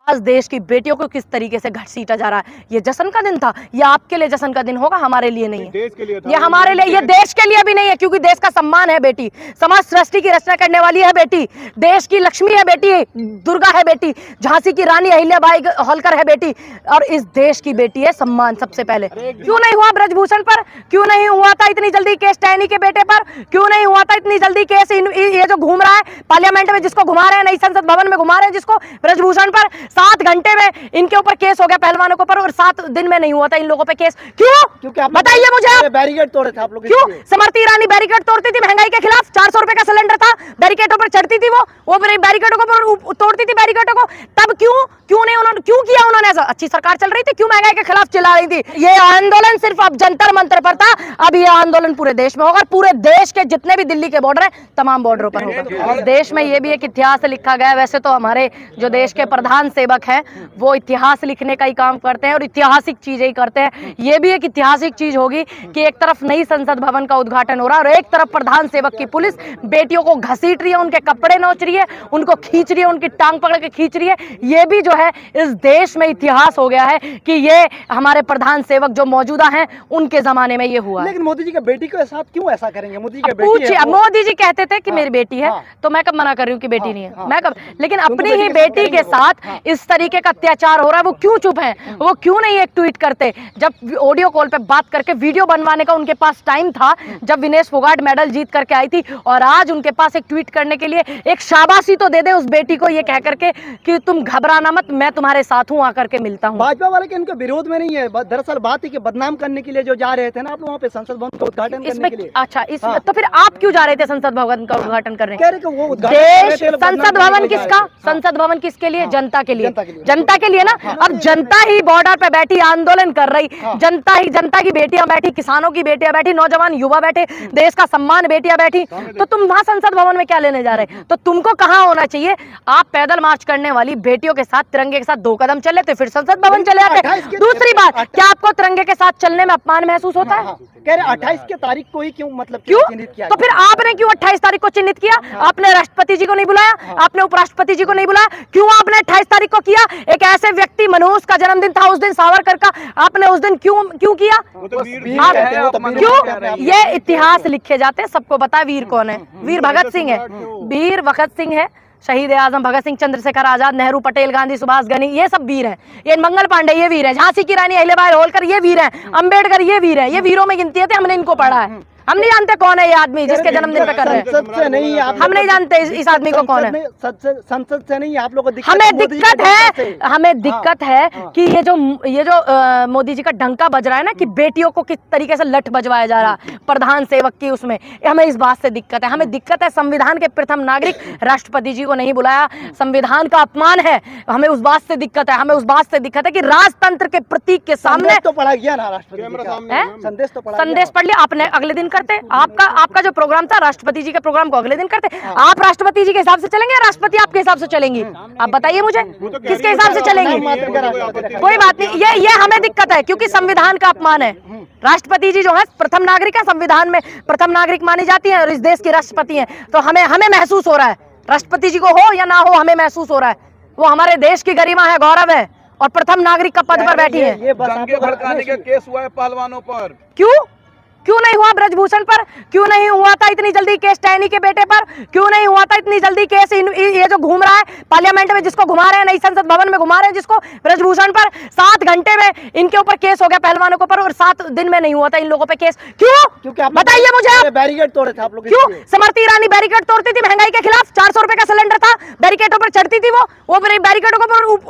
आज देश की बेटियों को किस तरीके से घसीटा जा रहा है। ये जश्न का दिन था, ये आपके लिए जश्न का दिन होगा, हमारे लिए नहीं है। देश के लिए था, ये हमारे लिए, ये देश के लिए भी नहीं है, क्योंकि देश का सम्मान है बेटी, समाज सृष्टि की रचना करने वाली है बेटी, देश की लक्ष्मी है बेटी, दुर्गा है बेटी, झांसी की रानी अहिल्याबाई होलकर है बेटी, और इस देश की बेटी है सम्मान सबसे पहले। क्यों नहीं हुआ ब्रजभूषण पर, क्यों नहीं हुआ था इतनी जल्दी केस टहनी के बेटे पर, क्यों नहीं हुआ था इतनी जल्दी केस ये जो घूम रहा है पार्लियामेंट में, जिसको घुमा रहे हैं, नई संसद भवन में घुमा रहे हैं जिसको, ब्रजभूषण पर 7 घंटे में इनके ऊपर केस हो गया पहलवानों के ऊपर, और 7 दिन में नहीं हुआ था इन लोगों पे केस। क्यों? बताइए मुझे आप। बैरिकेड तोड़े थे आप लोग, क्यों? स्मृति ईरानी बैरिकेड तोड़ती थी महंगाई के खिलाफ, 400 रुपए का सिलेंडर था, बैरिकेडों पर चढ़ती थी, वो बैरिकेडों को तोड़ती थी बैरिकेडों को। तब क्यों नहीं उन्होंने, क्यों किया उन्होंने ऐसा? अच्छी सरकार चल रही थी, क्यों महंगाई के खिलाफ चिल्ला रही थी? ये आंदोलन सिर्फ अब जंतर मंतर पर था, अब ये आंदोलन पूरे देश में होगा, पूरे देश के जितने भी दिल्ली के बॉर्डर है तमाम बॉर्डरों पर होगा। देश में ये भी एक इतिहास लिखा गया है। वैसे तो हमारे जो देश के प्रधान सेवक हैं वो इतिहास लिखने का ही काम करते हैं और ऐतिहासिक चीजें ही करते हैं। ये भी एक ऐतिहासिक चीज होगी कि एक तरफ नई संसद भवन का उद्घाटन हो रहा है और एक तरफ प्रधान सेवक की पुलिस बेटियों को घसीट रही है, उनके कपड़े नोच रही है, उनको खींच रही है, उनकी टांग पकड़ के खींच रही है। ये भी जो है इस देश में इतिहास हो गया है कि ये हमारे प्रधान सेवक जो मौजूदा हैं उनके जमाने में ये हुआ। लेकिन मोदी जी के बेटी के साथ क्यों ऐसा करेंगे? मोदी जी के बेटी पूछिए, अब मोदी जी कहते थे कि मेरी बेटी है, तो मैं कब मना कर रही हूँ कि बेटी नहीं है? मैं कब? लेकिन अपनी ही बेटी के साथ इस तरीके का अत्याचार हो रहा है, वो क्यों चुप है? वो क्यों नहीं एक ट्वीट करते? जब ऑडियो कॉल पे बात करके वीडियो बनवाने का उनके पास टाइम था, जब विनेश फोगाट मेडल जीत करके आई थी, और आज उनके पास एक ट्वीट करने के लिए एक शाबाशी तो दे दे उस बेटी को, ये कह करके कि तुम घबराना मत, मैं तुम्हारे साथ हूँ, आकर के मिलता हूँ। भाजपा वाले के इनके विरोध में नहीं है, दरअसल बात है कि बदनाम करने के लिए जो जा रहे थे ना आप लोग वहाँ पे संसद भवन का उद्घाटन करने के लिए। अच्छा, इसमें तो फिर आप क्यों जा रहे थे संसद भवन का उद्घाटन करने? देश संसद भवन किसका? संसद भवन किसके लिए? जनता के लिए, जनता के लिए ना। अब जनता ही बॉर्डर पे बैठी आंदोलन कर रही, जनता ही, जनता की बेटियां बैठी, किसानों की बेटियां बैठी, नौजवान युवा बैठे, देश का सम्मान बेटियां बैठी, तो तुम वहां संसद भवन में क्या लेने जा रहे? तो तुमको कहां होना चाहिए? आप पैदल मार्च करने वाली बेटियों के साथ, तिरंगे के साथ 2 कदम चले तो फिर संसद भवन चले आते। दूसरी बात, क्या आपको तिरंगे के साथ चलने में अपमान महसूस होता है? कह रहे 28 की तारीख को ही क्यों, मतलब क्यों? चिन्हित किया? तो फिर आपने क्यों 28 तारीख को चिन्हित किया? आपने राष्ट्रपति जी को नहीं बुलाया, आपने उपराष्ट्रपति जी को नहीं बुलाया, क्यों आपने 28 तारीख को किया? एक ऐसे व्यक्ति, मनहूस का जन्मदिन था उस दिन, सावरकर का, आपने उस दिन क्यों किया? क्यों? ये इतिहास लिखे जाते हैं, सबको पता है वीर कौन है। वीर भगत सिंह है, वीर भगत सिंह है, शहीद आजम भगत सिंह, चंद्रशेखर आजाद, नेहरू, पटेल, गांधी, सुभाष, गनी, ये सब वीर हैं। ये मंगल पांडे ये वीर है, झांसी की रानी अहिल्याबाई होलकर ये वीर है, अंबेडकर ये वीर है, ये वीरों में गिनती है, हमने इनको पढ़ा है। हम नहीं जानते कौन है ये आदमी जिसके जन्मदिन पे कर रहे हैं, हम नहीं जानते इस आदमी को कौन है। संसद से नहीं, आप लोगों को हमें दिक्कत है कि ये जो मोदी जी का डंका बज रहा है ना कि बेटियों को किस तरीके से लठ बजवाया जा रहा प्रधान सेवक की, उसमें हमें इस बात से दिक्कत है। हमें दिक्कत है संविधान के प्रथम नागरिक राष्ट्रपति जी को नहीं बुलाया, संविधान का अपमान है, हमें उस बात से दिक्कत है। हमें उस बात से दिक्कत है कि राजतंत्र के प्रतीक के सामने तो पढ़ा गया ना राष्ट्रपति, संदेश पढ़ लिया आपने, अगले दिन करते। आपका जो प्रोग्राम था राष्ट्रपति जी के प्रोग्राम को अगले दिन करते। आप राष्ट्रपति जी के हिसाब से चलेंगे या राष्ट्रपति आपके हिसाब से चलेंगी? आप बताइए मुझे, किसके हिसाब से चलेंगी? कोई बात नहीं, ये हमें दिक्कत है क्योंकि संविधान का अपमान है। राष्ट्रपति जी जो है प्रथम नागरिक है, संविधान में प्रथम नागरिक मानी जाती है और इस देश के राष्ट्रपति हैं, तो हमें महसूस हो रहा है, राष्ट्रपति जी को हो या ना हो, हमें महसूस हो रहा है वो हमारे देश की गरिमा है, गौरव है, और प्रथम नागरिक का पद पर बैठी है। ये दंगे भड़काने का केस हुआ है पहलवानों पर, क्यों नहीं हुआ ब्रजभूषण पर? क्यों नहीं हुआ था इतनी जल्दी केस टहनी के बेटे पर? क्यों नहीं हुआ था इतनी जल्दी केस ये जो घूम रहा है पार्लियामेंट में, जिसको घुमा रहे हैं, नई संसद भवन में घुमा रहे हैं जिसको, ब्रजभूषण पर 7 घंटे में इनके ऊपर केस हो गया पहलवानों के ऊपर, और 7 दिन में नहीं हुआ था इन लोगों पे केस। क्यों? बताइए मुझे आप। बैरिकेड तोड़े थे आप लोग, क्यों? स्मृति ईरानी बैरिकेड तोड़ती थी महंगाई के खिलाफ, 400 रुपए का सिलेंडर था, बैरिकेडों पर चढ़ती थी, वो बैरिकेडों को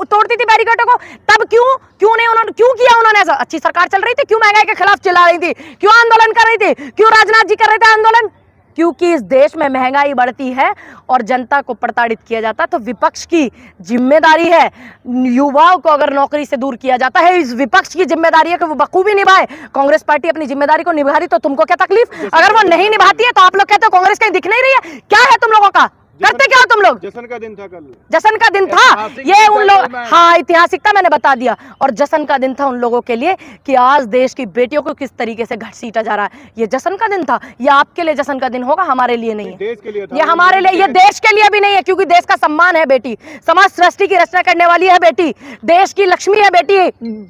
तोड़ती थी बैरिकेडों को। तब क्यों नहीं उन्होंने, क्यों किया उन्होंने ऐसा? अच्छी सरकार चल रही थी, क्यों महंगाई के खिलाफ चिल्ला रही थी, क्यों आंदोलन कर रही थी, क्यों राजनाथ जी कर रहे थे आंदोलन? क्योंकि इस देश में महंगाई बढ़ती है और जनता को प्रताड़ित किया जाता है, तो विपक्ष की जिम्मेदारी है, युवाओं को अगर नौकरी से दूर किया जाता है, इस विपक्ष की जिम्मेदारी है कि वो बखूबी निभाए। कांग्रेस पार्टी अपनी जिम्मेदारी को निभा रही, तो तुमको क्या तकलीफ? अगर वो नहीं निभाती है तो आप लोग कहते हो कांग्रेस कहीं दिख नहीं रही है, क्या है तुम लोगों का? करते क्या हो तुम लोग? जश्न का दिन था कल। जश्न का दिन था ऐतिहासिक ये उन दिन लोग, था। हाँ ऐतिहासिकता मैंने बता दिया। और जश्न का दिन था उन लोगों के लिए कि आज देश की बेटियों को किस तरीके से घसीटा जा रहा है। ये जश्न का दिन था। ये आपके लिए जश्न का दिन होगा, हमारे लिए नहीं है। देश के लिए था। ये हमारे लिए, ये देश के लिए भी नहीं है, क्योंकि देश का सम्मान है बेटी, समाज सृष्टि की रचना करने वाली है बेटी, देश की लक्ष्मी है बेटी,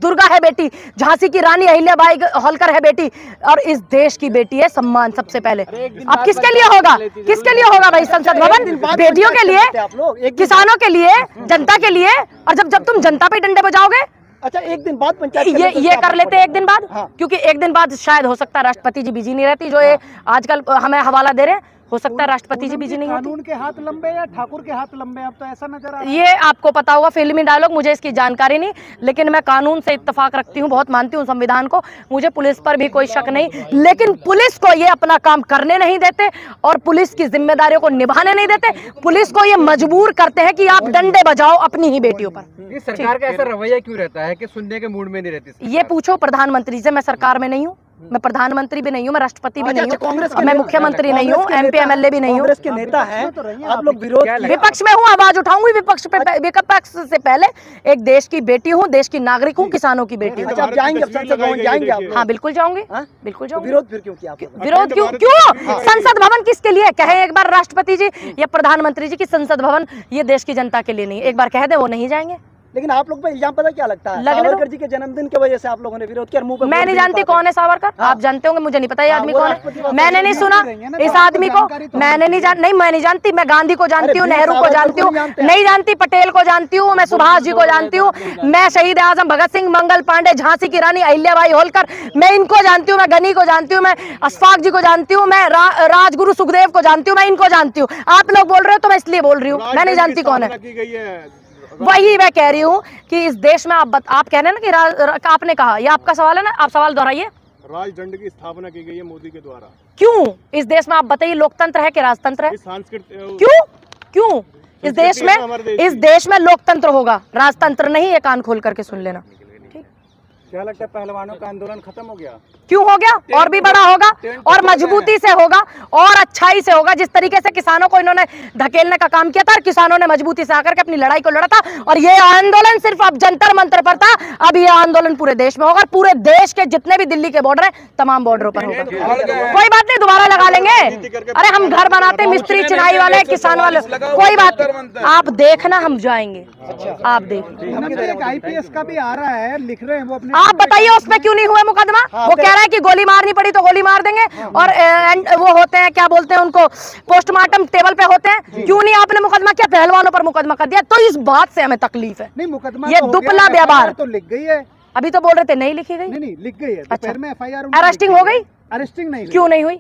दुर्गा है बेटी, झांसी की रानी अहिल्याबाई होलकर है बेटी, और इस देश की बेटी है सम्मान सबसे पहले। अब किसके लिए होगा? किसके लिए होगा भाई संसद भवन? बेटियों के लिए, आप लोग एक किसानों के लिए, जनता के लिए। और जब तुम जनता पे डंडे बजाओगे, अच्छा एक दिन बाद पंचायत ये कर लेते हैं एक दिन बाद। हाँ। क्योंकि एक दिन बाद शायद हो सकता है राष्ट्रपति जी बिजी नहीं रहती, जो ये आजकल हमें हवाला दे रहे हैं, हो सकता है राष्ट्रपति जी बिजी नहीं होती। कानून के हाथ लंबे या ठाकुर के हाथ लंबे, अब तो ऐसा नजर आ रहा है। ये आपको पता होगा, फिल्मी डायलॉग, मुझे इसकी जानकारी नहीं, लेकिन मैं कानून से इत्तेफाक रखती हूँ, बहुत मानती हूँ संविधान को, मुझे पुलिस पर भी कोई शक नहीं। लेकिन पुलिस को ये अपना काम करने नहीं देते और पुलिस की जिम्मेदारियों को निभाने नहीं देते। पुलिस को ये मजबूर करते हैं कि आप डंडे बजाओ अपनी ही बेटियों पर। ये सरकार का ऐसा रवैया क्यों रहता है कि सुनने के मूड में नहीं रहती? ये पूछो प्रधानमंत्री से। मैं सरकार में नहीं हूँ, मैं प्रधानमंत्री भी नहीं हूँ, मैं राष्ट्रपति भी नहीं कांग्रेस हूँ, मैं मुख्यमंत्री नहीं हूँ, MP MLA भी नहीं हूँ। कांग्रेस के नेता हैं, आप लोग विरोध विपक्ष में हूँ, आवाज उठाऊंगी विपक्ष से पहले। एक देश की बेटी हूँ, देश की नागरिक हूँ, किसानों की बेटी हूँ। अच्छा आप जाएंगे, संसद भवन जाएंगे आप? हाँ बिल्कुल जाऊंगी, हाँ? बिल्कुल तो जाऊंगी। विरोध फिर क्यों किया आप लोगों ने? विरोध क्यों? क्यों संसद भवन किसके लिए? कहे एक बार राष्ट्रपति जी या प्रधानमंत्री जी की संसद भवन ये देश की जनता के लिए नहीं, एक बार कह दे वो नहीं जाएंगे। लेकिन आप लोग पे इल्जाम पता क्या लगता है? लगने दो। सावरकर जी के जन्मदिन की वजह से आप लोगों ने विरोध किया। मुंह पे मैं नहीं जानती कौन है सावरकर, आप जानते होंगे, मुझे नहीं पता ये आदमी वो कौन राष्ट्रपति है। वाला मैंने नहीं सुना इस आदमी को, मैंने नहीं जान, नहीं मैं नहीं जानती। मैं गांधी को जानती हूँ, अरे नेहरू को सावरकर जानती हूँ, को नहीं जानते नहीं जानती, पटेल को जानती हूँ, मैं सुभाष जी को जानती हूँ, मैं शहीद आजम भगत सिंह, मंगल पांडे, झांसी की रानी अहिल्याबाई होलकर, मैं इनको जानती हूँ, मैं गनी को जानती हूँ, मैं अशफाक जी को जानती हूँ, मैं राजगुरु सुखदेव को जानती हूँ, मैं इनको जानती हूँ। आप लोग बोल रहे हो तो मैं इसलिए बोल रही हूँ, मैं नहीं जानती कौन है। वही मैं कह रही हूँ कि इस देश में आप कह रहे हैं ना कि आपने कहा, ये आपका सवाल है ना, आप सवाल दोहराइए। राजदंड की स्थापना की गई है मोदी के द्वारा। क्यों इस देश में, आप बताइए, लोकतंत्र है कि राजतंत्र है? सांस्कृतिक क्यों इस देश में लोकतंत्र होगा, राजतंत्र नहीं? ये कान खोल करके सुन लेना। क्या लगता है पहलवानों का आंदोलन खत्म हो गया? क्यों हो गया? और भी बड़ा होगा, और मजबूती से होगा, और अच्छाई से होगा। जिस तरीके से किसानों को इन्होंने धकेलने का काम किया था, और किसानों ने मजबूती से आकर के अपनी लड़ाई को लड़ा था, और ये आंदोलन सिर्फ अब जंतर मंतर पर था, अब ये आंदोलन पूरे देश में होगा, और पूरे देश के जितने भी दिल्ली के बॉर्डर है तमाम बॉर्डरों पर होगा। कोई बात नहीं, दोबारा लगा लेंगे। अरे हम घर बनाते, मिस्त्री चिनाई वाले, किसान वाले, कोई बात नहीं, आप देखना, हम जाएंगे, आप देखना। IPS का भी आ रहा है, लिख रहे हैं वो अपने। आप बताइए उस पे क्यों नहीं हुआ मुकदमा? वो कह रहा है कि गोली मारनी पड़ी तो गोली मार देंगे, और वो होते हैं, क्या बोलते हैं उनको, पोस्टमार्टम टेबल पे होते हैं। क्यों नहीं आपने मुकदमा किया? पहलवानों पर मुकदमा कर दिया। तो इस बात से हमें तकलीफ है। नहीं मुकदमा ये तो हो दुपला गया, व्यवहार तो लिख गई है। अभी तो बोल रहे थे नहीं लिखी गई। नहीं लिख गई है, अच्छा। दोपहर में FIR अरेस्टिंग हो गई? अरेस्टिंग नहीं क्यों नहीं हुई?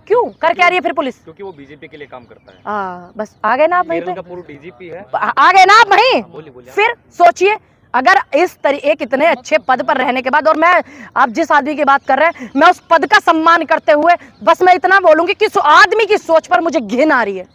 क्यों कर क्या रही है फिर पुलिस? क्योंकि वो बीजेपी के लिए काम करता है। बस आ गए ना आप वहीं केरल पे, का पूर्व DGP है। आ गए ना आप वहीं। बोलिए। फिर सोचिए, अगर इस एक इतने अच्छे पद पर रहने के बाद, और मैं, आप जिस आदमी की बात कर रहे हैं, मैं उस पद का सम्मान करते हुए बस मैं इतना बोलूंगी कि आदमी की सोच पर मुझे घिन आ रही है।